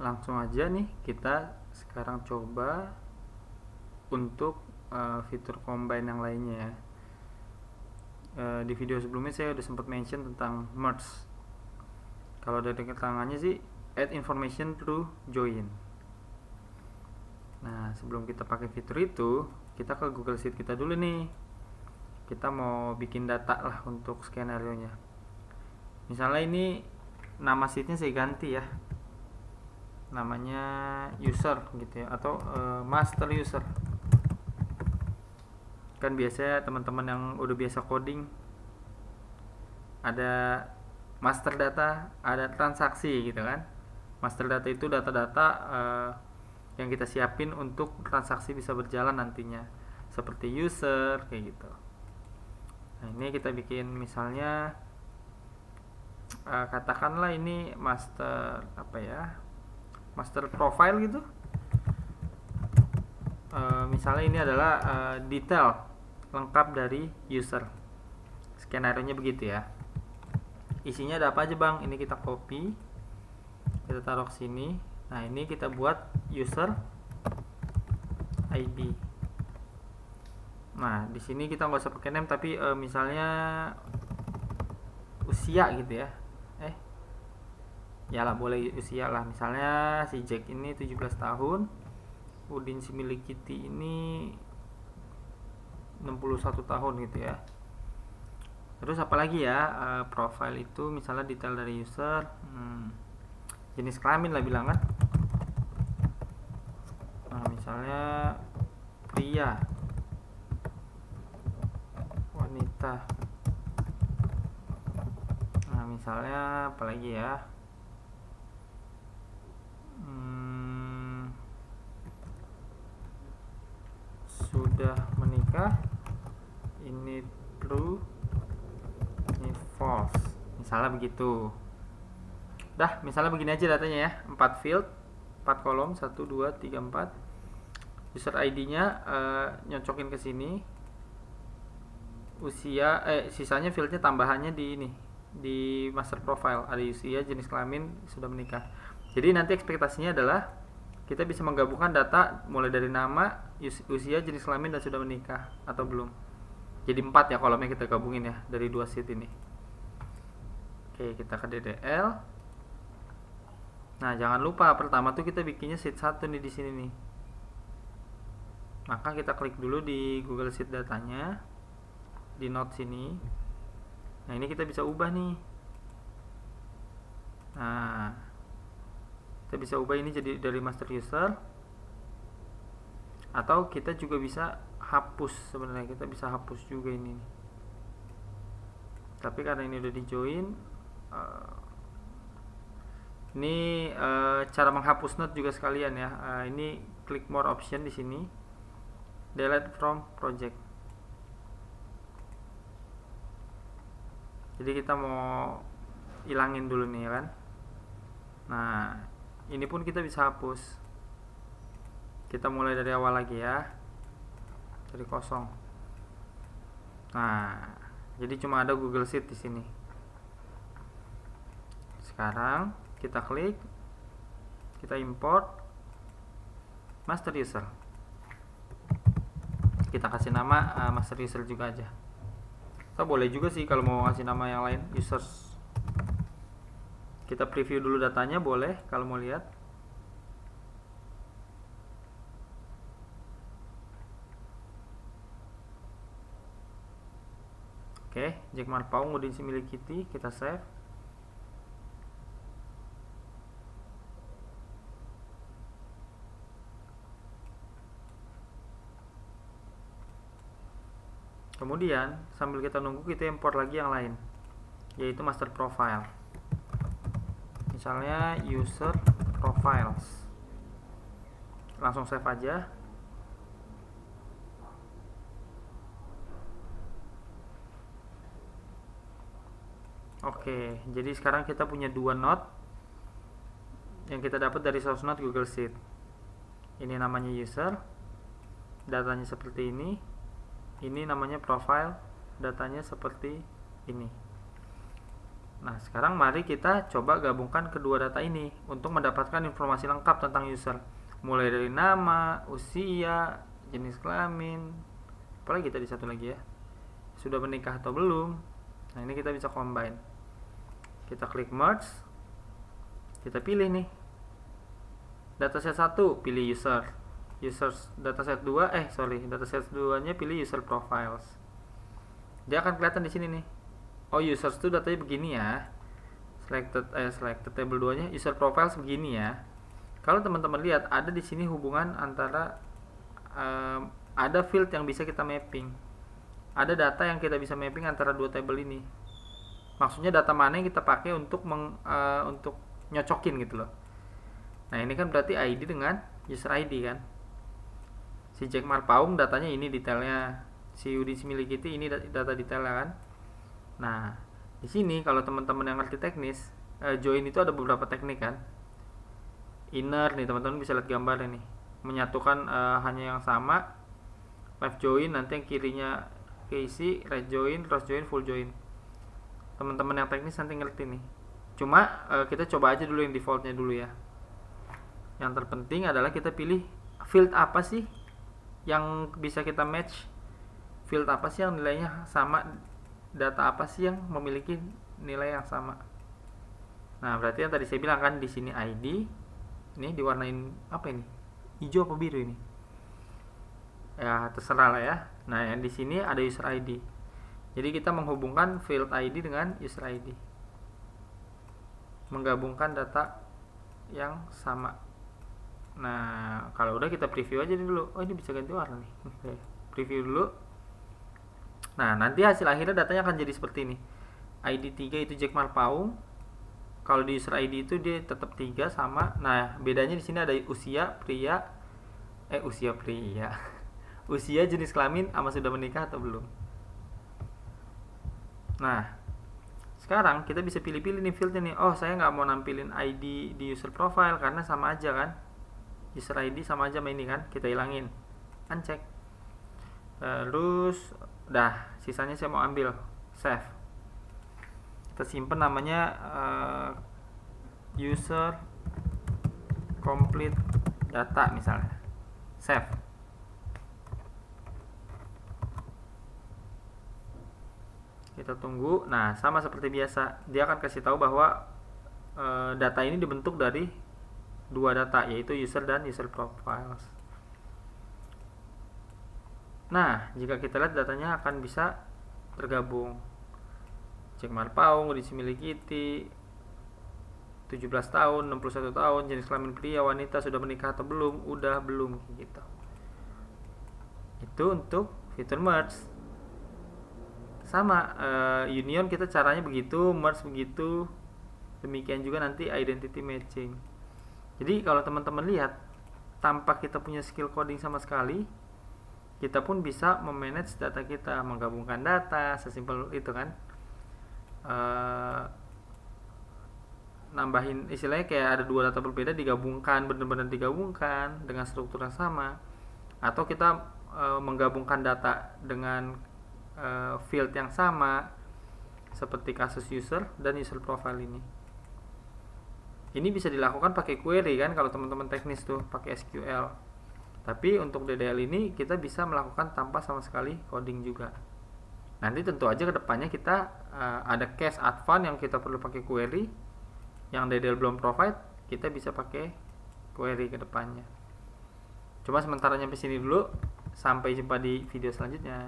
langsung aja nih kita sekarang coba untuk fitur combine yang lainnya ya. Di video sebelumnya saya udah sempat mention tentang merge. Kalau dari keterangannya sih add information through join. Nah, sebelum kita pakai fitur itu, kita ke Google Sheet kita dulu nih. Kita mau bikin data lah untuk skenario nya. Misalnya ini nama sheetnya saya ganti ya, namanya user gitu ya, atau master user. Kan biasanya teman-teman yang udah biasa coding ada master data, ada transaksi gitu kan. Master data itu data-data yang kita siapin untuk transaksi bisa berjalan nantinya, seperti user kayak gitu. Nah, ini kita bikin misalnya katakanlah ini master apa ya, master profile gitu. Misalnya ini adalah detail lengkap dari user. Skenario nya begitu ya. Isinya ada apa aja bang? Ini kita copy, kita taruh ke sini. Nah, ini kita buat user ID. Nah, di sini kita nggak usah pakai name, tapi misalnya usia gitu ya. Ya lah, boleh usia lah. Misalnya si Jack ini 17 tahun, Udin si milik Kitty ini 61 tahun gitu ya. Terus apalagi ya, profile itu misalnya detail dari user, jenis kelamin lah bilang kan. Nah, misalnya pria, wanita. Nah, misalnya apalagi ya, sudah menikah, ini true, ini false, misalnya begitu. Dah, misalnya begini aja datanya ya, 4 field, 4 kolom, 1, 2, 3, 4. User ID nya nyocokin ke sini. Usia, sisanya fieldnya tambahannya di ini, di master profile ada usia, jenis kelamin, sudah menikah. Jadi nanti ekspektasinya adalah kita bisa menggabungkan data mulai dari nama, usia, jenis kelamin, dan sudah menikah atau belum. Jadi 4 ya kolomnya kita gabungin ya dari 2 sheet ini. Oke, kita ke DDL. Nah, jangan lupa pertama tuh kita bikinnya sheet 1 nih di sini nih. Maka kita klik dulu di Google Sheet datanya, di note sini. Nah, ini kita bisa ubah nih. Nah, kita bisa ubah ini jadi dari master user, atau kita juga bisa hapus. Sebenarnya kita bisa hapus juga ini, tapi karena ini udah di join, ini cara menghapus note juga sekalian ya. Ini klik more option di sini, delete from project. Jadi kita mau hilangin dulu nih kan. Nah, ini pun kita bisa hapus. Kita mulai dari awal lagi ya, dari kosong. Nah, jadi cuma ada Google Sheet di sini. Sekarang kita klik, kita import master user. Kita kasih nama master user juga aja. Atau boleh juga sih kalau mau kasih nama yang lain, users. Kita preview dulu datanya, boleh kalau mau lihat. Oke, Jack Marpaung Udin si milik Kitty, kita save. Kemudian sambil kita nunggu, kita import lagi yang lain, yaitu master profile. Misalnya user profiles. Langsung save aja. Oke, jadi sekarang kita punya 2 node yang kita dapat dari source node Google Sheet. Ini namanya user, datanya seperti ini. Ini namanya profile, datanya seperti ini. Nah, sekarang mari kita coba gabungkan kedua data ini untuk mendapatkan informasi lengkap tentang user. Mulai dari nama, usia, jenis kelamin, apalagi tadi satu lagi ya, sudah menikah atau belum. Nah, ini kita bisa combine. Kita klik merge. Kita pilih nih. Dataset 1 pilih user. Dataset 2 dataset 2-nya pilih user profiles. Dia akan kelihatan di sini nih. Oh, users itu datanya begini ya. Selected table 2-nya user profiles begini ya. Kalau teman-teman lihat ada di sini hubungan antara ada field yang bisa kita mapping. Ada data yang kita bisa mapping antara dua table ini. Maksudnya data mana yang kita pakai untuk untuk nyocokin gitu loh. Nah, ini kan berarti ID dengan user ID kan. Si Jack Marpaung datanya ini detailnya. Si Yudi Similikiti ini data detailnya kan. Nah, di sini kalau teman-teman yang ngerti teknis, join itu ada beberapa teknik kan. Inner nih teman-teman bisa lihat gambarnya nih, menyatukan hanya yang sama. Left join, nanti yang kirinya keisi, right join, cross join, full join. Teman-teman yang teknis nanti ngerti nih. Cuma kita coba aja dulu yang defaultnya dulu ya. Yang terpenting adalah kita pilih field apa sih yang bisa kita match, field apa sih yang nilainya sama, data apa sih yang memiliki nilai yang sama. Nah, berarti yang tadi saya bilang kan di sini ID, ini diwarnain apa ini? Hijau apa biru ini? Ya, terserah lah ya. Nah, yang di sini ada user ID. Jadi kita menghubungkan field ID dengan user ID. Menggabungkan data yang sama. Nah, kalau udah kita preview aja dulu. Oh, ini bisa ganti warna nih. Oke, preview dulu. Nah, nanti hasil akhirnya datanya akan jadi seperti ini. ID 3 itu Jack Marpaung. Kalau di user ID itu dia tetap 3 sama. Nah, bedanya di sini ada usia pria. Usia, jenis kelamin, sama sudah menikah atau belum. Nah, sekarang kita bisa pilih-pilih nih fieldnya nih. Oh, saya nggak mau nampilin ID di user profile karena sama aja kan. User ID sama aja sama ini kan. Kita hilangin. Uncheck. Terus sisanya saya mau ambil, save. Kita simpen namanya user complete data misalnya, save. Kita tunggu. Nah, sama seperti biasa, dia akan kasih tahu bahwa data ini dibentuk dari dua data, yaitu user dan user profiles. Nah, jika kita lihat datanya akan bisa tergabung. Jack Marpaung, Yudi Similikiti, 17 tahun, 61 tahun, jenis kelamin pria, wanita, sudah menikah atau belum, udah belum gitu. Itu untuk fitur merge. Sama, union kita caranya begitu, merge begitu. Demikian juga nanti identity matching. Jadi kalau teman-teman lihat, tanpa kita punya skill coding sama sekali, kita pun bisa memanage data kita, menggabungkan data, sesimpel itu kan. Nambahin, istilahnya kayak ada dua data berbeda digabungkan, benar-benar digabungkan dengan struktur yang sama. Atau kita menggabungkan data dengan field yang sama, seperti kasus user dan user profile ini. Ini bisa dilakukan pakai query kan, kalau teman-teman teknis tuh pakai SQL. Tapi untuk DDL ini kita bisa melakukan tanpa sama sekali coding juga. Nanti tentu aja kedepannya kita ada case advance yang kita perlu pakai query, yang DDL belum provide, kita bisa pakai query kedepannya. Cuma sementara sampai sini dulu. Sampai jumpa di video selanjutnya.